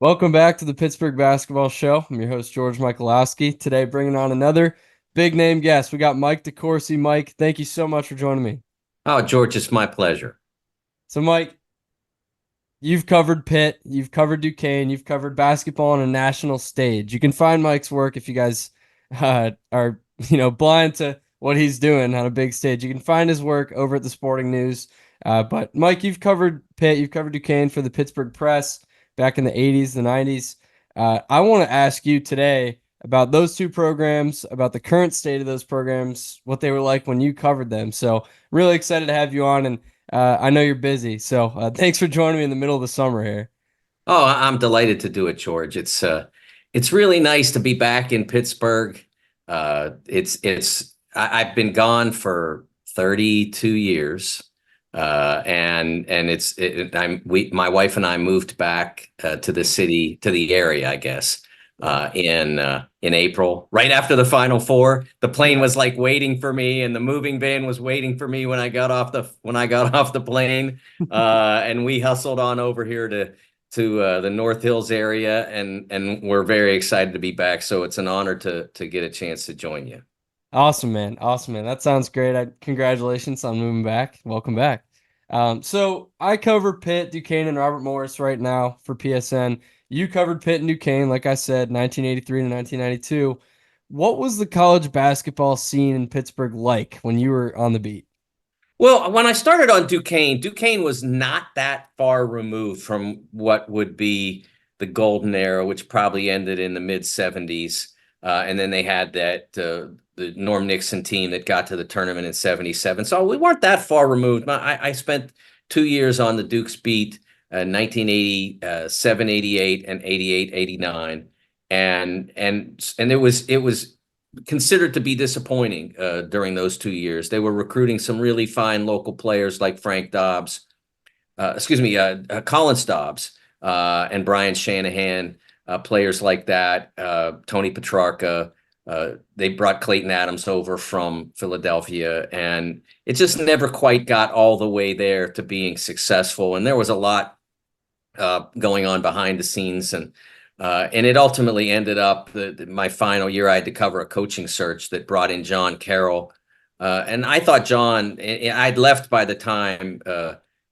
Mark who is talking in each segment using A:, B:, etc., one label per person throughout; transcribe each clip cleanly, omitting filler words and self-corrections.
A: Welcome back to the Pittsburgh Basketball Show. I'm your host, George Michalowski. Today, bringing on another big name guest. We got Mike DeCourcy. Mike, thank you so much for joining me.
B: Oh, George, it's my pleasure.
A: So, Mike, you've covered Pitt, you've covered Duquesne, you've covered basketball on a national stage. You can find Mike's work if you guys are, blind to what he's doing on a big stage. You can find his work over at the Sporting News. But Mike, you've covered Pitt, you've covered Duquesne for the Pittsburgh Press back in the 80s, the 90s. I want to ask you today about those two programs, about the current state of those programs, what they were like when you covered them. So, really excited to have you on, and I know you're busy. So, thanks for joining me in the middle of the summer here.
B: Oh, I'm delighted to do it, George. It's really nice to be back in Pittsburgh. I've been gone for 32 years. My wife and I moved back to the city, to the area, I guess, in April, right after the Final Four. The plane was like waiting for me, and the moving van was waiting for me when I got off the plane. And we hustled on over here to the North Hills area, and we're very excited to be back. So it's an honor to get a chance to join you.
A: Awesome, man. Awesome, man. That sounds great. Congratulations on moving back. Welcome back. So I cover Pitt, Duquesne, and Robert Morris right now for PSN. You covered Pitt and Duquesne, like I said, 1983 to 1992. What was the college basketball scene in Pittsburgh like when you were on the beat?
B: Well, when I started on Duquesne was not that far removed from what would be the golden era, which probably ended in the mid 70s. And then they had the Norm Nixon team that got to the tournament in 77. So we weren't that far removed. I spent 2 years on the Dukes beat, 1987, 88, and 88, 89. And it was considered to be disappointing during those 2 years. They were recruiting some really fine local players like Frank Dobbs, Colin Dobbs, and Brian Shanahan, players like that, Tony Petrarca. They brought Clayton Adams over from Philadelphia, and it just never quite got all the way there to being successful. And there was a lot going on behind the scenes, and it ultimately ended up my final year. I had to cover a coaching search that brought in John Carroll, and I thought I'd left by the time.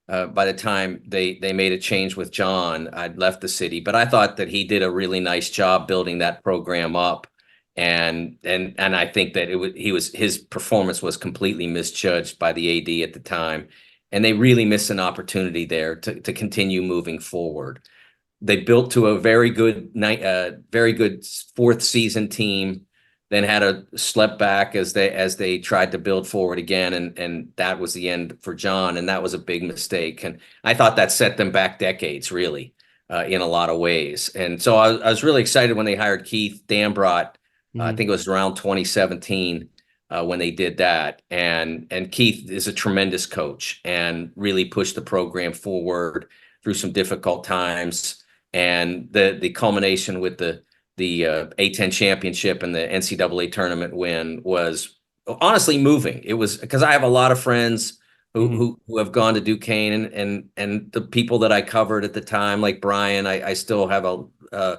B: By the time they made a change with John, I'd left the city, but I thought that he did a really nice job building that program up, and I think that his performance was completely misjudged by the AD at the time, and they really missed an opportunity there to continue moving forward. They built to a very good fourth season team, then had a slip back as they tried to build forward again, and that was the end for John, and that was a big mistake. And I thought that set them back decades, really, in a lot of ways. And so I was really excited when they hired Keith Dambrot. I think it was around 2017 when they did that. And Keith is a tremendous coach and really pushed the program forward through some difficult times. And the culmination with the A10 championship and the NCAA tournament win was honestly moving. It was because I have a lot of friends who have gone to Duquesne, and the people that I covered at the time, like Brian, I still have a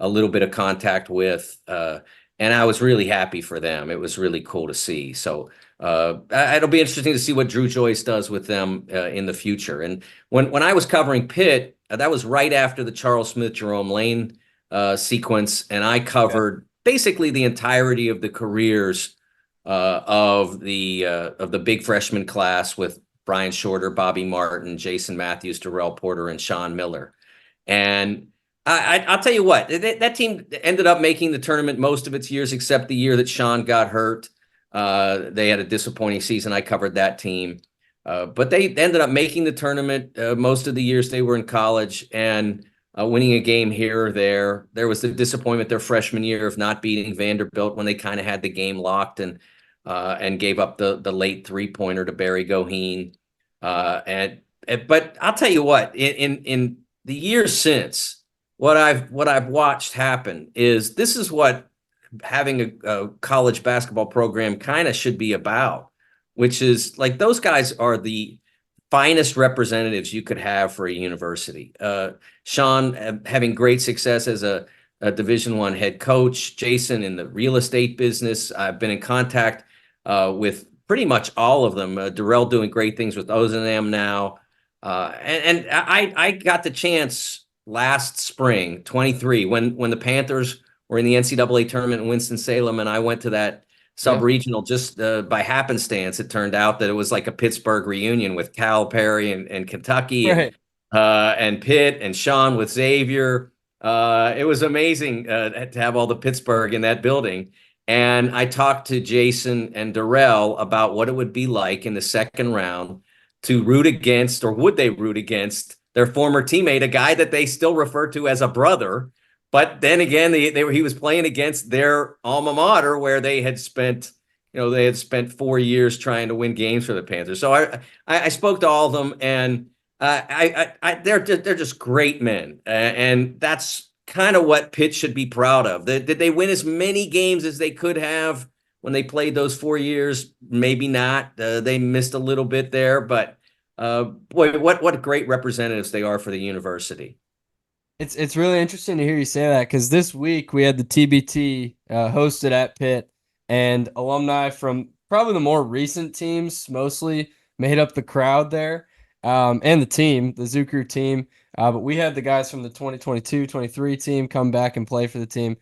B: little bit of contact with, and I was really happy for them. It was really cool to see. So it'll be interesting to see what Drew Joyce does with them in the future. And when I was covering Pitt, that was right after the Charles Smith, Jerome Lane sequence, and I covered basically the entirety of the careers of the big freshman class with Brian Shorter, Bobby Martin, Jason Matthews, Darrell Porter, and Sean Miller. And I'll tell you what, that team ended up making the tournament most of its years, except the year that Sean got hurt. They had a disappointing season. I covered that team. But they ended up making the tournament most of the years they were in college, and winning a game here or there. There was the disappointment their freshman year of not beating Vanderbilt when they kind of had the game locked and gave up the late three-pointer to Barry Goheen. But I'll tell you what, in the years since, what I've watched happen is this is what having a college basketball program kind of should be about, which is like those guys are the finest representatives you could have for a university. Sean having great success as a Division I head coach, Jason in the real estate business. I've been in contact with pretty much all of them. Darrell doing great things with O&M now. And I got the chance last spring, 23, when the Panthers were in the NCAA tournament in Winston-Salem, and I went to that sub-regional just by happenstance. It turned out that it was like a Pittsburgh reunion with Calipari and Kentucky
A: Right.
B: and Pitt and Sean with Xavier. It was amazing to have all the Pittsburgh in that building. And I talked to Jason and Darrell about what it would be like in the second round to root against, or would they root against, their former teammate, a guy that they still refer to as a brother. But then again, he was playing against their alma mater, where they had spent 4 years trying to win games for the Panthers. So I spoke to all of them, and they're just great men, and that's kind of what Pitt should be proud of. Did they win as many games as they could have when they played those 4 years? Maybe not. They missed a little bit there, but boy, what great representatives they are for the university.
A: It's really interesting to hear you say that, because this week we had the TBT hosted at Pitt, and alumni from probably the more recent teams mostly made up the crowd there, and the team, the Zucker team. But we had the guys from the 2022-23 team come back and play for the team.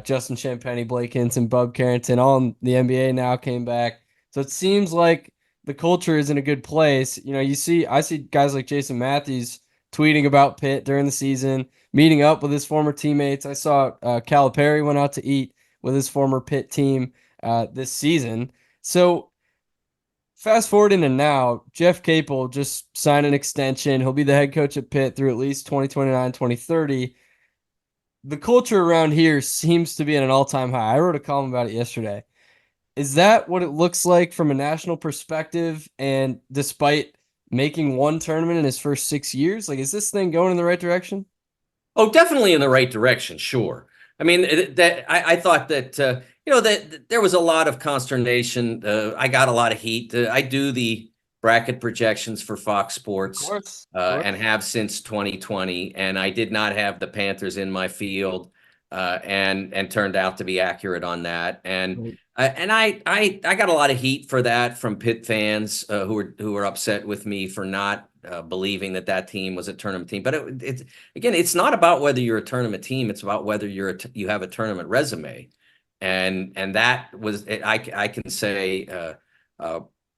A: Justin Champagny, Blake Hinton, Bub Carrington, all in the NBA now came back. So it seems like the culture is in a good place. I see guys like Jason Matthews tweeting about Pitt during the season, meeting up with his former teammates. I saw Calipari went out to eat with his former Pitt team this season. So fast forwarding to now, Jeff Capel just signed an extension. He'll be the head coach at Pitt through at least 2029, 2030. The culture around here seems to be at an all-time high. I wrote a column about it yesterday. Is that what it looks like from a national perspective? And despite making one tournament in his first 6 years, like, is this thing going in the right direction?
B: Oh, definitely in the right direction. Sure. I mean, I thought that that there was a lot of consternation. I got a lot of heat. I do the bracket projections for Fox Sports,
A: Of course.
B: and have since 2020, and I did not have the Panthers in my field, and turned out to be accurate on that. And I got a lot of heat for that from Pitt fans who were upset with me for not believing that team was a tournament team. But it's not about whether you're a tournament team. It's about whether you have a tournament resume, and that was it. I can say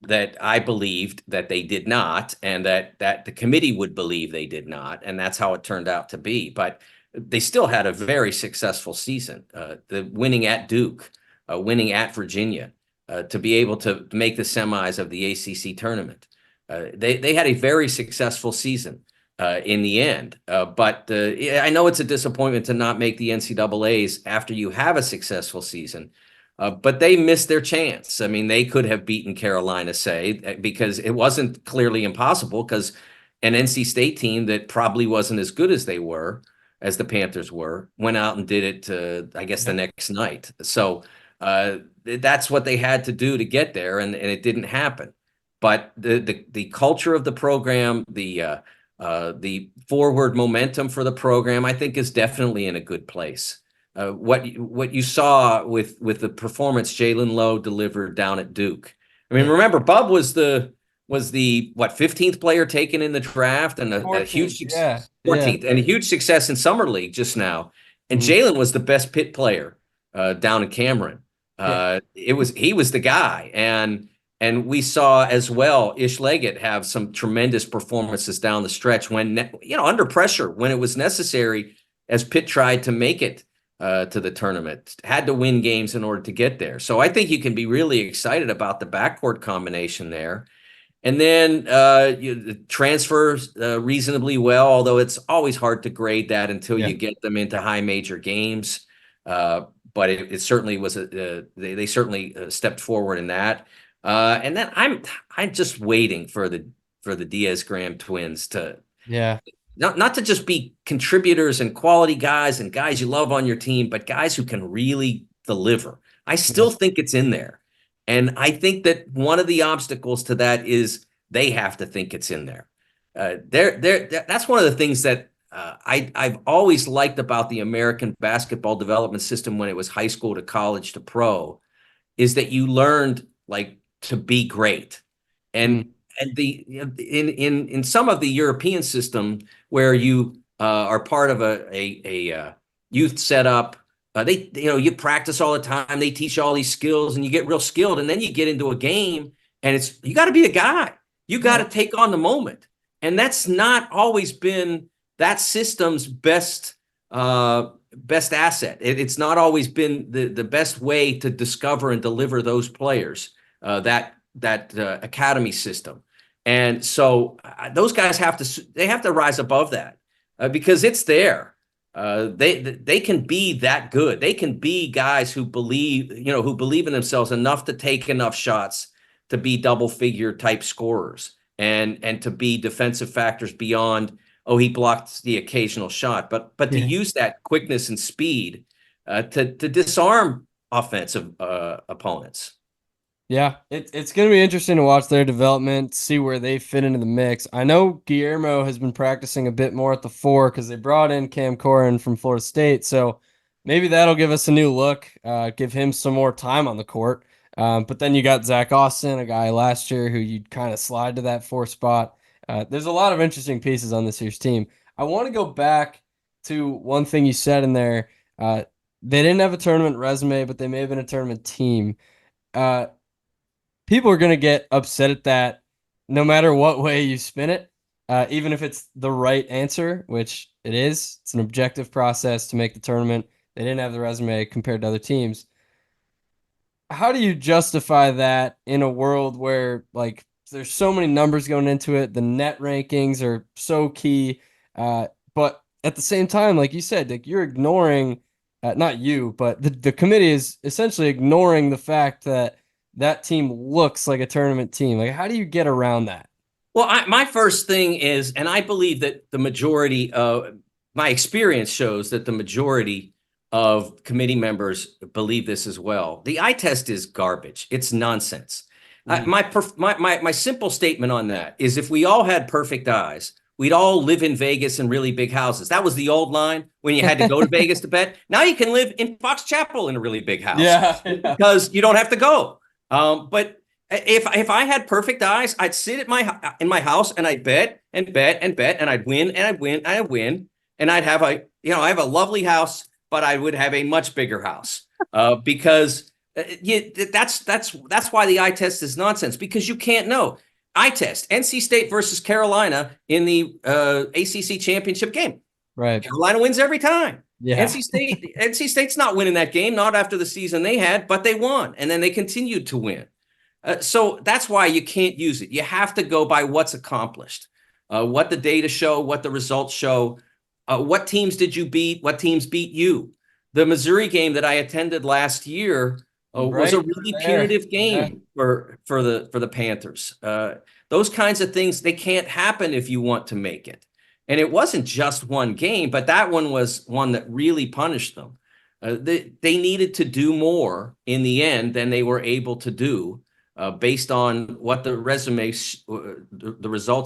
B: that I believed that they did not, and that the committee would believe they did not, and that's how it turned out to be. But they still had a very successful season. The winning at Duke, winning at Virginia, to be able to make the semis of the ACC tournament. They had a very successful season in the end. But I know it's a disappointment to not make the NCAAs after you have a successful season. But they missed their chance. I mean, they could have beaten Carolina, say, because it wasn't clearly impossible, because an NC State team that probably wasn't as good as the Panthers were, went out and did it, I guess, the next night. So that's what they had to do to get there, and it didn't happen. But the culture of the program, the forward momentum for the program, I think, is definitely in a good place. What you saw with the performance Jalen Lowe delivered down at Duke. I mean, remember, Bub was the 15th player taken in the draft, and a huge 14th, and a huge success in summer league just now. And Jalen was the best Pitt player down in Cameron. He was the guy, and we saw as well Ish Leggett have some tremendous performances down the stretch when under pressure, when it was necessary, as Pitt tried to make it to the tournament, had to win games in order to get there. So I think you can be really excited about the backcourt combination there. And then transfers reasonably well, although it's always hard to grade that until you get them into high major games. But it certainly was they certainly stepped forward in that. And then I'm just waiting for the Diaz-Graham twins to not to just be contributors and quality guys and guys you love on your team, but guys who can really deliver. I still think it's in there. And I think that one of the obstacles to that is they have to think it's in there. That's one of the things that I've always liked about the American basketball development system when it was high school to college to pro, is that you learned like to be great. And in some of the European system where you are part of a youth setup, you practice all the time. They teach you all these skills, and you get real skilled, and then you get into a game, and you got to be a guy. You got to take on the moment, and that's not always been that system's best asset. It's not always been the best way to discover and deliver those players. That academy system. And so those guys have to rise above that because it's there. They can be that good. They can be guys who believe in themselves enough to take enough shots to be double figure type scorers and to be defensive factors beyond, oh, he blocked the occasional shot, but to use that quickness and speed to disarm offensive opponents.
A: Yeah, it's going to be interesting to watch their development, see where they fit into the mix. I know Guillermo has been practicing a bit more at the 4 because they brought in Cam Corrin from Florida State, so maybe that'll give us a new look, give him some more time on the court. But then you got Zach Austin, a guy last year who you'd kind of slide to that 4 spot. There's a lot of interesting pieces on this year's team. I want to go back to one thing you said in there. They didn't have a tournament resume, but they may have been a tournament team. People are going to get upset at that no matter what way you spin it, even if it's the right answer, which it is. It's an objective process to make the tournament. They didn't have the resume compared to other teams. How do you justify that in a world where like there's so many numbers going into it? The net rankings are so key. But at the same time, like you said, like you're ignoring, not you, but the committee is essentially ignoring the fact that team looks like a tournament team. Like, how do you get around that?
B: Well, my first thing is, and I believe that the majority of my experience shows that the majority of committee members believe this as well. The eye test is garbage. It's nonsense. My simple statement on that is if we all had perfect eyes, we'd all live in Vegas in really big houses. That was the old line when you had to go to Vegas to bet. Now you can live in Fox Chapel in a really big house because you don't have to go. But if I had perfect eyes, I'd sit in my house and I'd bet and bet and bet and I'd win and I'd win and I'd win and I'd have I have a lovely house, but I would have a much bigger house because that's why the eye test is nonsense, because you can't know. Eye test: NC State versus Carolina in the ACC championship game.
A: Right.
B: Carolina wins every time.
A: Yeah.
B: NC State's not winning that game, not after the season they had, but they won, and then they continued to win. So that's why you can't use it. You have to go by what's accomplished, what the data show, what the results show, what teams did you beat, what teams beat you. The Missouri game that I attended last year was a really punitive game for the Panthers. Those kinds of things, they can't happen if you want to make it. And it wasn't just one game, but that one was one that really punished them. They needed to do more in the end than they were able to do based on what the results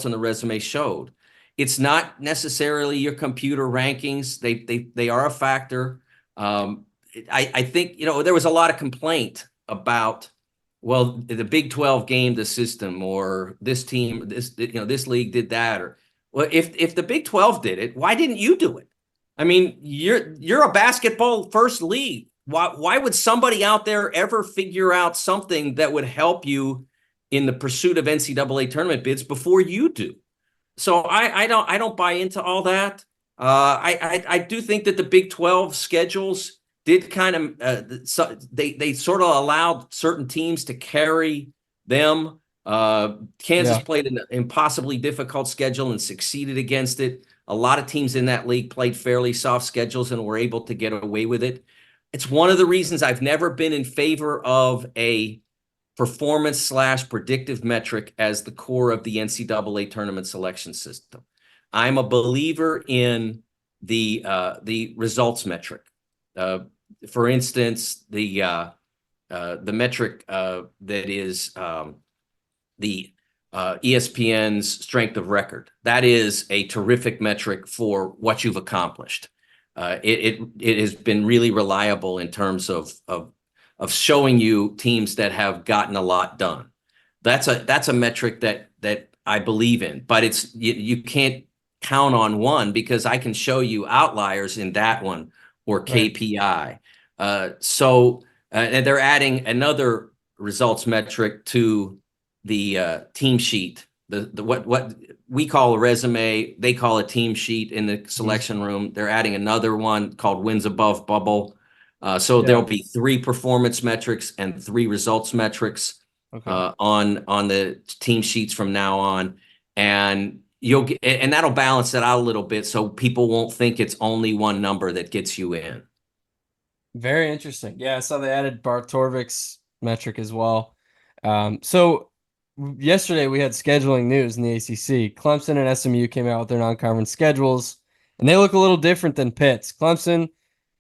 B: in the resume showed. It's not necessarily your computer rankings. They are a factor. I think, there was a lot of complaint about, well, the Big 12 gamed the system, or this team, this league did that, or well, if the Big 12 did it, why didn't you do it? I mean, you're a basketball first league. Why would somebody out there ever figure out something that would help you in the pursuit of NCAA tournament bids before you do? So I don't buy into all that. I do think that the Big 12 schedules did kind of they sort of allowed certain teams to carry them. Kansas played an impossibly difficult schedule and succeeded against it. A lot of teams in that league played fairly soft schedules and were able to get away with it. It's one of the reasons I've never been in favor of a performance/predictive metric as the core of the NCAA tournament selection system. I'm a believer in the results metric. For instance, the metric that is the ESPN's strength of record. That is a terrific metric for what you've accomplished. It has been really reliable in terms of showing you teams that have gotten a lot done. That's a metric that I believe in, but you can't count on one, because I can show you outliers in that one, or
A: Right.
B: KPI. And they're adding another results metric to the team sheet. What we call a resume, they call a team sheet in the selection room. They're adding another one called wins above bubble. So there'll be 3 performance metrics and 3 results metrics on the team sheets from now on, and that'll balance it out a little bit, so people won't think it's only one number that gets you in.
A: Very interesting. Yeah, I saw they added Bart Torvik's metric as well. So yesterday we had scheduling news in the ACC. Clemson and SMU came out with their non-conference schedules, and they look a little different than Pitt's. Clemson,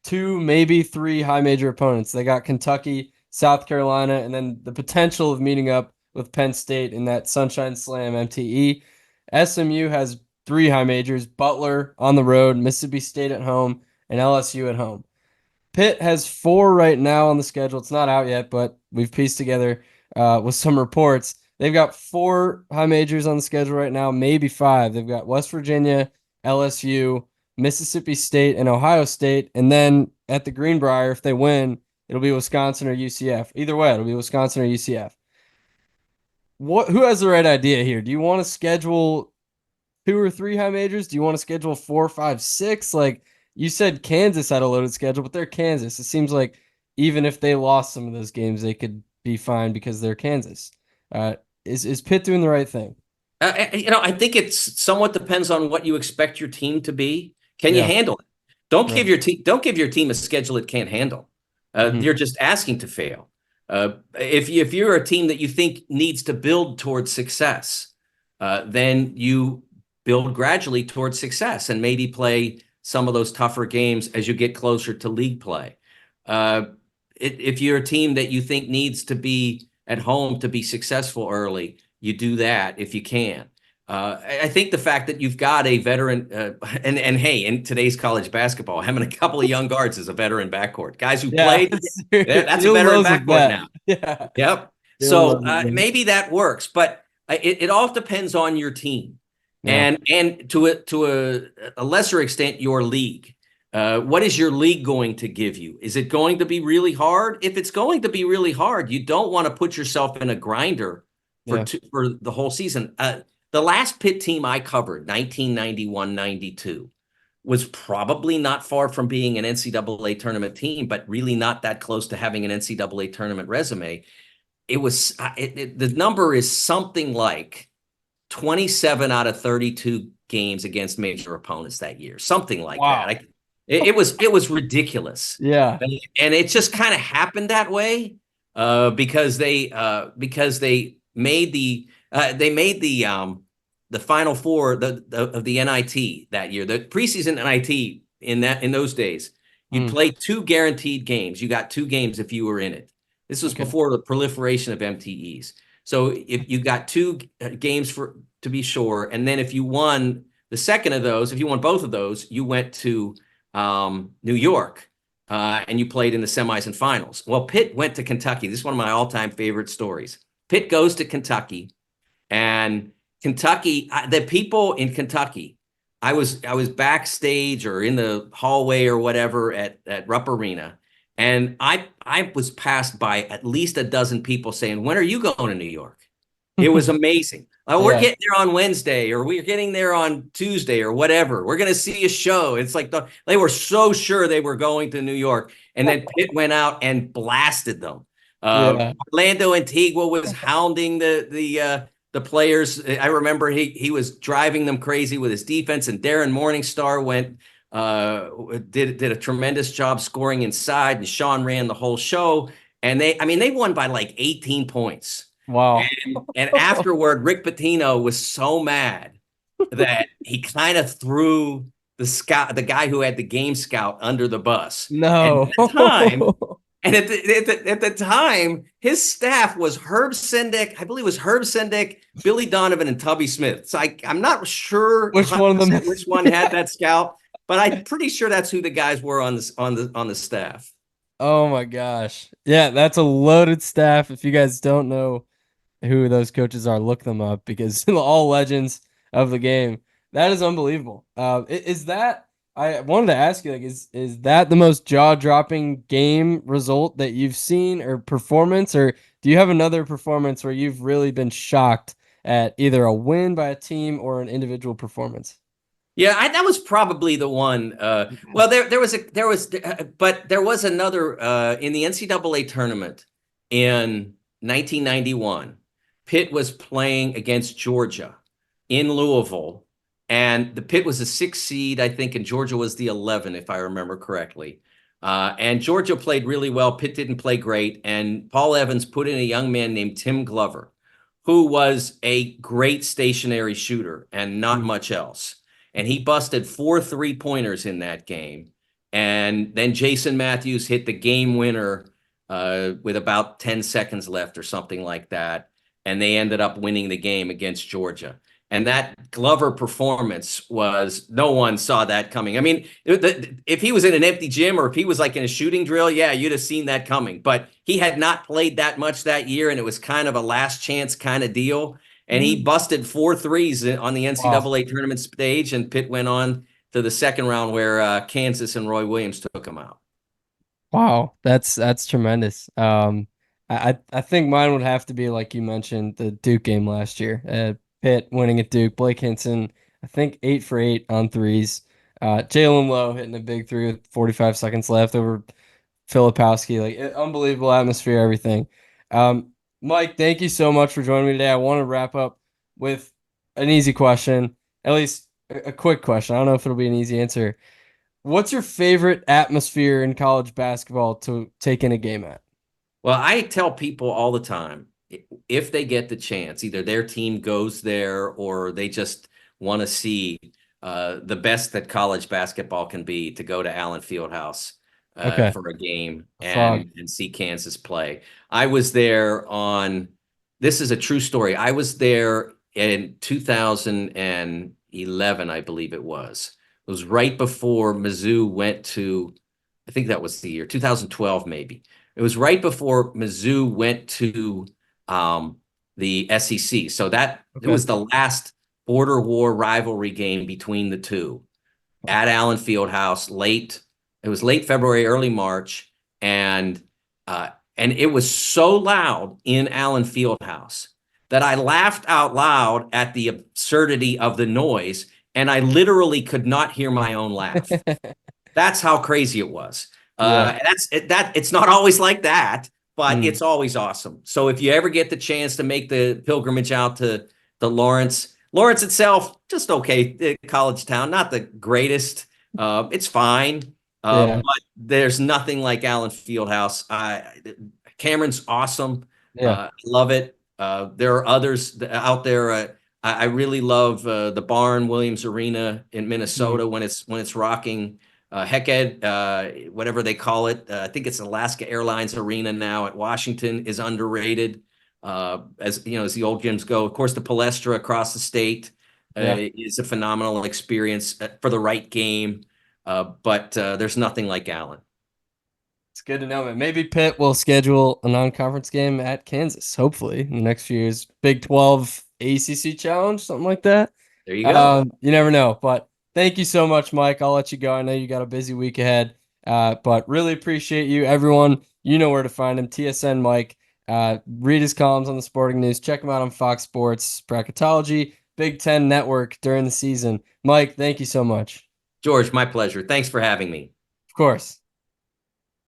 A: 2, maybe 3 high major opponents. They got Kentucky, South Carolina, and then the potential of meeting up with Penn State in that Sunshine Slam MTE. SMU has 3 high majors: Butler on the road, Mississippi State at home, and LSU at home. Pitt has 4 right now on the schedule. It's not out yet, but we've pieced together with some reports. They've got 4 high majors on the schedule right now, maybe 5. They've got West Virginia, LSU, Mississippi State, and Ohio State. And then at the Greenbrier, if they win, it'll be Wisconsin or UCF. Either way, it'll be Wisconsin or UCF. Who has the right idea here? Do you want to schedule 2 or 3 high majors? Do you want to schedule 4, 5, 6? Like, you said Kansas had a loaded schedule, but they're Kansas. It seems like even if they lost some of those games, they could be fine because they're Kansas. Is Pitt doing the right thing?
B: I think it's somewhat depends on what you expect your team to be. Can you handle it? Don't give your team a schedule it can't handle. You're just asking to fail. If you're a team that you think needs to build towards success, then you build gradually towards success and maybe play some of those tougher games as you get closer to league play. If you're a team that you think needs to be at home to be successful early, you do that if you can. I think the fact that you've got a veteran, and hey, in today's college basketball, having a couple of young guards is a veteran backcourt. Guys who played, that's a veteran backcourt now.
A: Yeah.
B: Yep. So maybe that works, but it all depends on your team. Yeah. And to a lesser extent, your league. What is your league going to give you? Is it going to be really hard? If it's going to be really hard, you don't want to put yourself in a grinder for the whole season. The last Pitt team I covered, 1991-92, was probably not far from being an NCAA tournament team, but really not that close to having an NCAA tournament resume. It was the number is something like 27 out of 32 games against major opponents that year, something like that. It was ridiculous.
A: Yeah,
B: and it just kind of happened that way because they made the Final Four of the NIT that year, the preseason NIT in those days. You'd play 2 guaranteed games. You got 2 games if you were in it. This was before the proliferation of MTEs. So if you got 2 games to be sure, and then if you won the second of those, if you won both of those, you went to New York and you played in the semis and finals. Well, Pitt went to Kentucky. This is one of my all-time favorite stories. Pitt goes to Kentucky, and Kentucky, the people in Kentucky, I was backstage or in the hallway or whatever at Rupp Arena, and I was passed by at least a dozen people saying, "When are you going to New York?" It was amazing. We're getting there on Wednesday, or we're getting there on Tuesday, or whatever. We're going to see a show. It's like they were so sure they were going to New York, and then Pitt went out and blasted them. Orlando Antigua was hounding the players. I remember he was driving them crazy with his defense, and Darren Morningstar did a tremendous job scoring inside, and Sean ran the whole show. And they won by like 18 points.
A: Wow.
B: And afterward, Rick Pitino was so mad that he kind of threw the guy who had the game scout under the bus.
A: No.
B: And And at the time, his staff was Herb Sendick, I believe it was Herb Sendick, Billy Donovan, and Tubby Smith. So I'm not sure
A: Which one of them?
B: 100% which one had that scout, but I'm pretty sure that's who the guys were on the staff.
A: Oh my gosh. Yeah, that's a loaded staff. If you guys don't know who those coaches are, look them up because all legends of the game. That is unbelievable. Is that I wanted to ask you, like, is that the most jaw-dropping game result that you've seen or performance, or do you have another performance where you've really been shocked at either a win by a team or an individual performance?
B: Yeah, that was probably the one. Well, but there was another in the NCAA tournament in 1991. Pitt was playing against Georgia in Louisville, and the Pitt was a 6 seed, I think, and Georgia was the 11, if I remember correctly. And Georgia played really well. Pitt didn't play great, and Paul Evans put in a young man named Tim Glover, who was a great stationary shooter and not much else. And he busted 4 3-pointers in that game. And then Jason Matthews hit the game winner with about 10 seconds left or something like that. And they ended up winning the game against Georgia. And that Glover performance was, no one saw that coming. I mean, if he was in an empty gym or if he was like in a shooting drill, yeah, you'd have seen that coming. But he had not played that much that year, and it was kind of a last chance kind of deal. And he busted 4 threes on the
A: Wow.
B: NCAA tournament stage, and Pitt went on to the second round where Kansas and Roy Williams took him out.
A: Wow, that's tremendous. I think mine would have to be like you mentioned the Duke game last year. Pitt winning at Duke. Blake Hinson, I think 8 for 8 on threes. Jalen Lowe hitting a big three with 45 seconds left over Filipowski. Like unbelievable atmosphere, everything. Mike, thank you so much for joining me today. I want to wrap up with an easy question, at least a quick question. I don't know if it'll be an easy answer. What's your favorite atmosphere in college basketball to take in a game at?
B: Well, I tell people all the time, if they get the chance, either their team goes there or they just want to see the best that college basketball can be, to go to Allen Fieldhouse
A: Okay.
B: for a game
A: Fog.
B: and see Kansas play. I was there this is a true story. I was there in 2011, I believe it was. It was right before Mizzou went to, I think that was the year, 2012 maybe. It was right before Mizzou went to the SEC. So it
A: Okay.
B: was the last border war rivalry game between the two at Allen Fieldhouse late. It was late February, early March, and it was so loud in Allen Fieldhouse that I laughed out loud at the absurdity of the noise, and I literally could not hear my own laugh. That's how crazy it was.
A: Yeah.
B: It's not always like that, but
A: Mm.
B: it's always awesome. So if you ever get the chance to make the pilgrimage out to the Lawrence itself, just okay, college town, not the greatest. It's fine,
A: Yeah.
B: but there's nothing like Allen Fieldhouse. Cameron's awesome.
A: Yeah.
B: Love it. There are others out there. I really love the Barn Williams Arena in
A: Mm.
B: Minnesota when it's rocking. Hecked, whatever they call it. I think it's Alaska Airlines Arena now at Washington is underrated. As you know, as the old gyms go. Of course, the Palestra across the state
A: Yeah.
B: is a phenomenal experience for the right game. But there's nothing like Allen.
A: It's good to know, man. Maybe Pitt will schedule a non-conference game at Kansas, hopefully, in the next few years. Big 12 ACC challenge, something like that.
B: There you go.
A: You never know. But thank you so much, Mike. I'll let you go. I know you got a busy week ahead. But really appreciate you. Everyone, you know where to find him. TSN Mike. Read his columns on the Sporting News. Check him out on Fox Sports Bracketology, Big Ten Network during the season. Mike, thank you so much.
B: George, my pleasure. Thanks for having me.
A: Of course.